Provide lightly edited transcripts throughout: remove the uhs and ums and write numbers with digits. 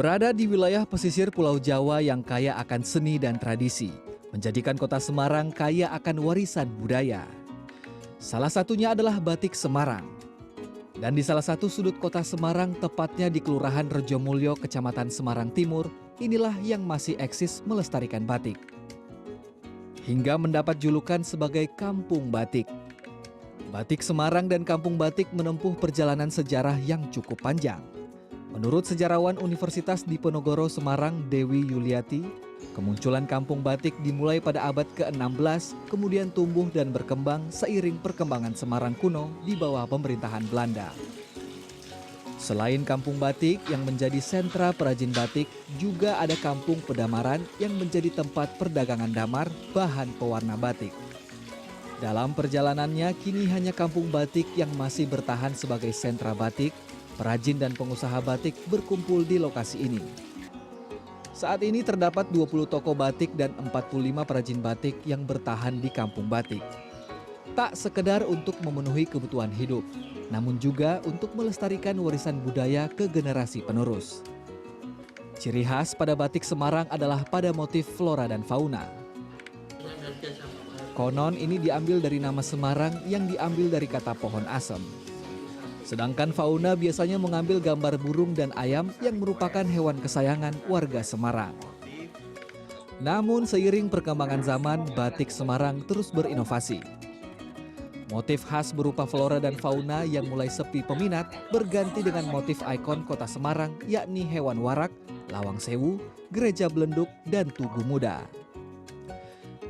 Berada di wilayah pesisir Pulau Jawa yang kaya akan seni dan tradisi, menjadikan kota Semarang kaya akan warisan budaya. Salah satunya adalah batik Semarang. Dan di salah satu sudut kota Semarang, tepatnya di Kelurahan Rejomulyo, Kecamatan Semarang Timur, inilah yang masih eksis melestarikan batik. Hingga mendapat julukan sebagai Kampung Batik. Batik Semarang dan Kampung Batik menempuh perjalanan sejarah yang cukup panjang. Menurut sejarawan Universitas Diponegoro Semarang, Dewi Yuliati, kemunculan kampung batik dimulai pada abad ke-16, kemudian tumbuh dan berkembang seiring perkembangan Semarang kuno di bawah pemerintahan Belanda. Selain kampung batik yang menjadi sentra perajin batik, juga ada kampung Pedamaran yang menjadi tempat perdagangan damar bahan pewarna batik. Dalam perjalanannya, kini hanya kampung batik yang masih bertahan sebagai sentra batik. Perajin dan pengusaha batik berkumpul di lokasi ini. Saat ini terdapat 20 toko batik dan 45 perajin batik yang bertahan di kampung batik. Tak sekedar untuk memenuhi kebutuhan hidup, namun juga untuk melestarikan warisan budaya ke generasi penerus. Ciri khas pada batik Semarang adalah pada motif flora dan fauna. Konon ini diambil dari nama Semarang yang diambil dari kata pohon asem. Sedangkan fauna biasanya mengambil gambar burung dan ayam yang merupakan hewan kesayangan warga Semarang. Namun seiring perkembangan zaman, batik Semarang terus berinovasi. Motif khas berupa flora dan fauna yang mulai sepi peminat berganti dengan motif ikon kota Semarang, yakni hewan warak, lawang sewu, gereja belenduk, dan tugu muda.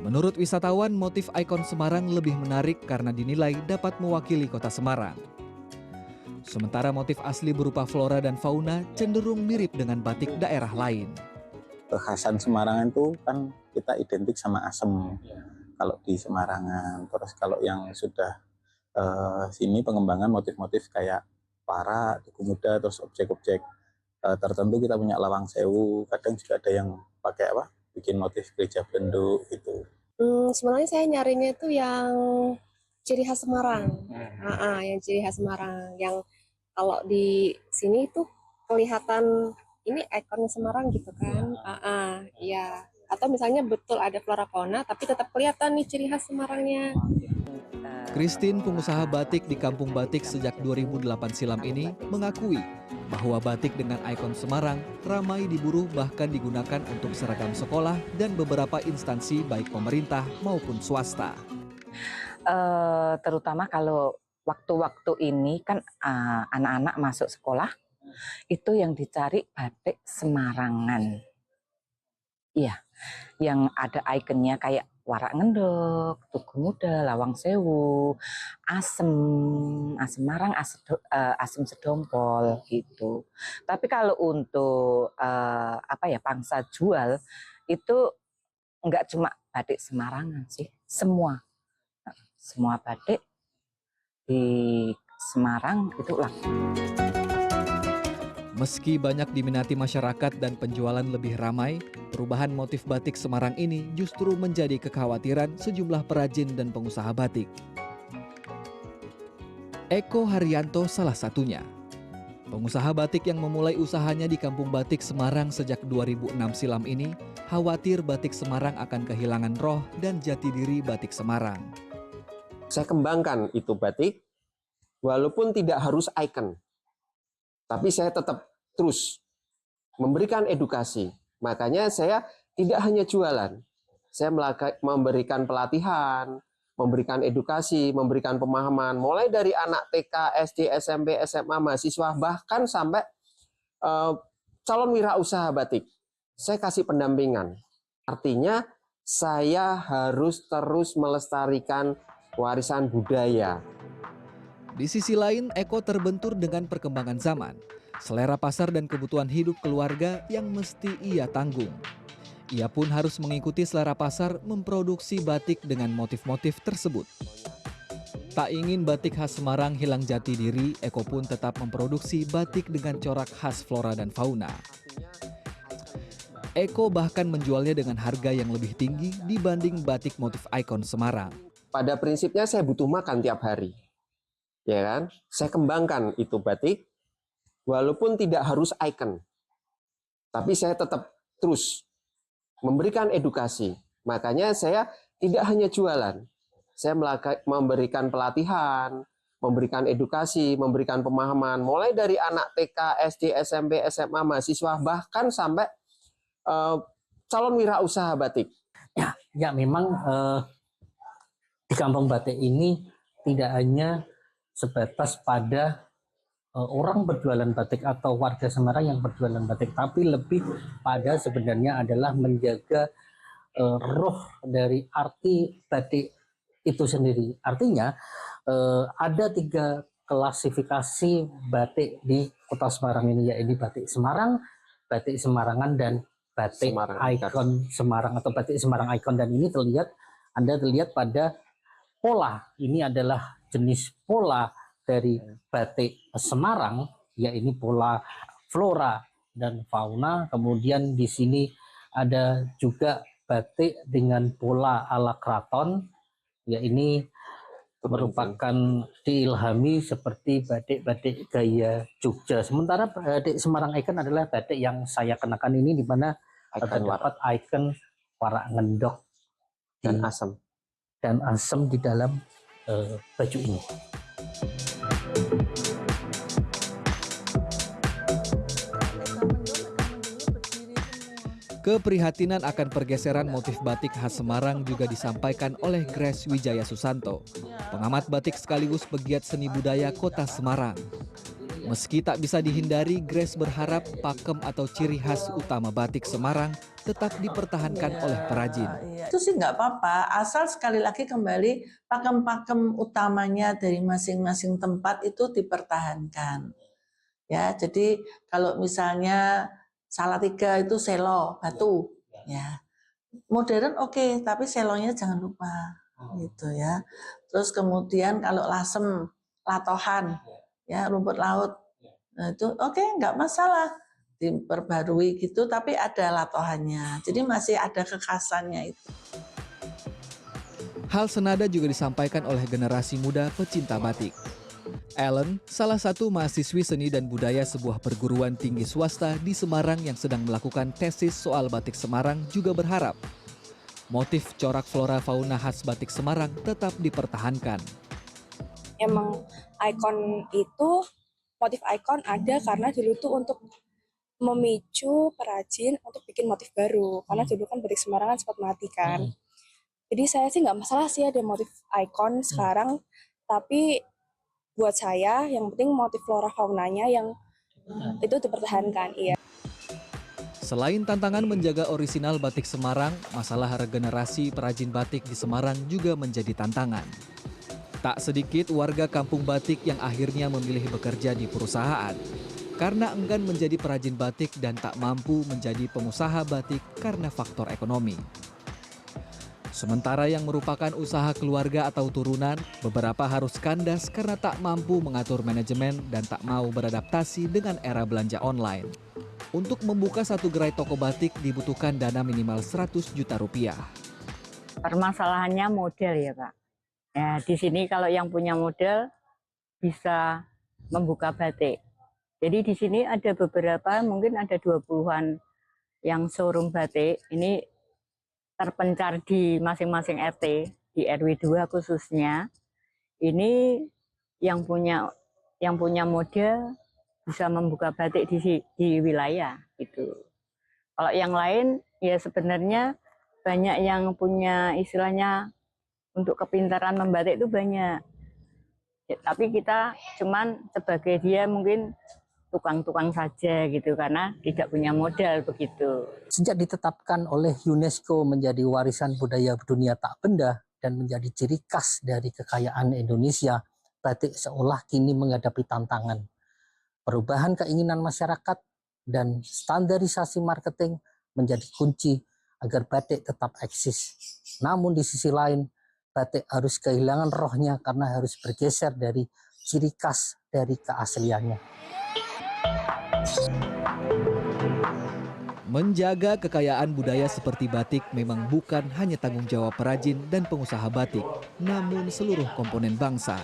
Menurut wisatawan, motif ikon Semarang lebih menarik karena dinilai dapat mewakili kota Semarang. Sementara motif asli berupa flora dan fauna cenderung mirip dengan batik daerah lain. Kekhasan Semarangan itu kan kita identik sama asem kalau di Semarangan. Terus kalau yang sudah sini pengembangan motif-motif kayak para, tugu muda, terus objek-objek tertentu kita punya lawang sewu. Kadang juga ada yang pakai apa? Bikin motif gereja belenduk gitu. Sebenarnya saya nyarinya itu yang ciri khas Semarang, yang ciri khas Semarang, yang kalau di sini tuh kelihatan ini ikonnya Semarang gitu kan, ya. Atau misalnya betul ada flora fauna, tapi tetap kelihatan nih ciri khas Semarangnya. Christine, pengusaha batik di Kampung Batik sejak 2008 silam ini, mengakui bahwa batik dengan ikon Semarang ramai diburu bahkan digunakan untuk seragam sekolah dan beberapa instansi baik pemerintah maupun swasta. Terutama kalau waktu-waktu ini kan anak-anak masuk sekolah, itu yang dicari batik Semarangan. Iya, yang ada ikonnya kayak warak ngendok, tugu muda, lawang sewu, asem marang, asem sedompol gitu. Tapi kalau untuk pangsa jual itu enggak cuma batik Semarangan sih, semua batik di Semarang itu laku. Meski banyak diminati masyarakat dan penjualan lebih ramai, perubahan motif batik Semarang ini justru menjadi kekhawatiran sejumlah perajin dan pengusaha batik. Eko Haryanto salah satunya. Pengusaha batik yang memulai usahanya di Kampung Batik Semarang sejak 2006 silam ini khawatir batik Semarang akan kehilangan roh dan jati diri batik Semarang. Saya kembangkan itu batik, walaupun tidak harus ikon, tapi saya tetap terus memberikan edukasi. Makanya saya tidak hanya jualan, saya memberikan pelatihan, memberikan edukasi, memberikan pemahaman, mulai dari anak TK, SD, SMP, SMA, mahasiswa, bahkan sampai calon wirausaha batik. Saya kasih pendampingan. Artinya saya harus terus melestarikan warisan budaya. Di sisi lain, Eko terbentur dengan perkembangan zaman, selera pasar dan kebutuhan hidup keluarga yang mesti ia tanggung. Ia pun harus mengikuti selera pasar memproduksi batik dengan motif-motif tersebut. Tak ingin batik khas Semarang hilang jati diri, Eko pun tetap memproduksi batik dengan corak khas flora dan fauna. Eko bahkan menjualnya dengan harga yang lebih tinggi dibanding batik motif ikon Semarang. Pada prinsipnya saya butuh makan tiap hari. Ya kan? Saya kembangkan itu batik, walaupun tidak harus ikon, Tapi saya tetap terus memberikan edukasi. Makanya saya tidak hanya jualan. Saya memberikan pelatihan, memberikan edukasi, memberikan pemahaman. Mulai dari anak TK, SD, SMP, SMA, mahasiswa, bahkan sampai calon wirausaha batik. Ya memang di Kampung Batik ini tidak hanya sebatas pada orang berjualan batik atau warga Semarang yang berjualan batik, tapi lebih pada sebenarnya adalah menjaga roh dari arti batik itu sendiri. Artinya ada 3 klasifikasi batik di Kota Semarang ini, yaitu batik Semarang, batik Semarangan, dan batik Semarang ikon Semarang atau batik Semarang ikon. Dan ini Anda terlihat pada pola. Ini adalah jenis pola dari batik Semarang, yaitu pola flora dan fauna. Kemudian di sini ada juga batik dengan pola ala keraton, yaitu merupakan diilhami seperti batik-batik gaya Jogja. Sementara batik Semarang Icon adalah batik yang saya kenakan ini, di mana terdapat ikon warak ngendok dan asam di dalam baju ini. Keprihatinan akan pergeseran motif batik khas Semarang juga disampaikan oleh Grace Wijaya Susanto, pengamat batik sekaligus pegiat seni budaya Kota Semarang. Meski tak bisa dihindari, Grace berharap pakem atau ciri khas utama batik Semarang tetap dipertahankan oleh perajin. Itu sih nggak apa-apa, asal sekali lagi kembali pakem-pakem utamanya dari masing-masing tempat itu dipertahankan. Ya, jadi kalau misalnya Salatiga itu selo batu, ya modern oke, tapi selonya jangan lupa, gitu ya. Terus kemudian kalau lasem, latohan, ya rumput laut, nah itu oke, nggak masalah, diperbarui gitu, tapi ada latohannya, jadi masih ada kekhasannya itu. Hal senada juga disampaikan oleh generasi muda pecinta batik. Ellen, salah satu mahasiswi seni dan budaya sebuah perguruan tinggi swasta di Semarang yang sedang melakukan tesis soal batik Semarang, juga berharap motif corak flora fauna khas batik Semarang tetap dipertahankan. Emang ikon itu, motif ikon ada karena dulu tuh untuk memicu perajin untuk bikin motif baru. Karena dulu kan batik Semarang kan sempat mati kan. Jadi saya sih nggak masalah sih ada motif ikon sekarang, tapi buat saya yang penting motif flora faunanya yang itu dipertahankan. Iya. Selain tantangan menjaga orisinal batik Semarang, masalah regenerasi perajin batik di Semarang juga menjadi tantangan. Tak sedikit warga kampung batik yang akhirnya memilih bekerja di perusahaan karena enggan menjadi perajin batik dan tak mampu menjadi pengusaha batik karena faktor ekonomi. Sementara yang merupakan usaha keluarga atau turunan, beberapa harus kandas karena tak mampu mengatur manajemen dan tak mau beradaptasi dengan era belanja online. Untuk membuka satu gerai toko batik dibutuhkan dana minimal 100 juta rupiah. Permasalahannya model ya Pak. Ya, di sini kalau yang punya model bisa membuka batik. Jadi di sini ada beberapa, mungkin ada 20-an yang showroom batik. Ini terpencar di masing-masing RT, di RW 2 khususnya. Ini yang punya model bisa membuka batik di wilayah gitu. Kalau yang lain ya sebenarnya banyak yang punya istilahnya untuk kepintaran membatik itu banyak. Ya, tapi kita cuman sebagai dia mungkin tukang-tukang saja gitu karena tidak punya modal begitu. Sejak ditetapkan oleh UNESCO menjadi warisan budaya dunia tak benda dan menjadi ciri khas dari kekayaan Indonesia, batik seolah kini menghadapi tantangan. Perubahan keinginan masyarakat dan standarisasi marketing menjadi kunci agar batik tetap eksis. Namun di sisi lain, batik harus kehilangan rohnya karena harus bergeser dari ciri khas dari keasliannya. Menjaga kekayaan budaya seperti batik memang bukan hanya tanggung jawab perajin dan pengusaha batik, namun seluruh komponen bangsa.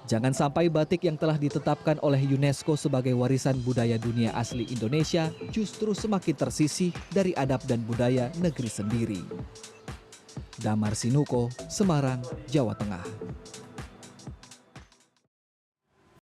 Jangan sampai batik yang telah ditetapkan oleh UNESCO sebagai warisan budaya dunia asli Indonesia justru semakin tersisih dari adab dan budaya negeri sendiri. Damar Sinuko, Semarang, Jawa Tengah.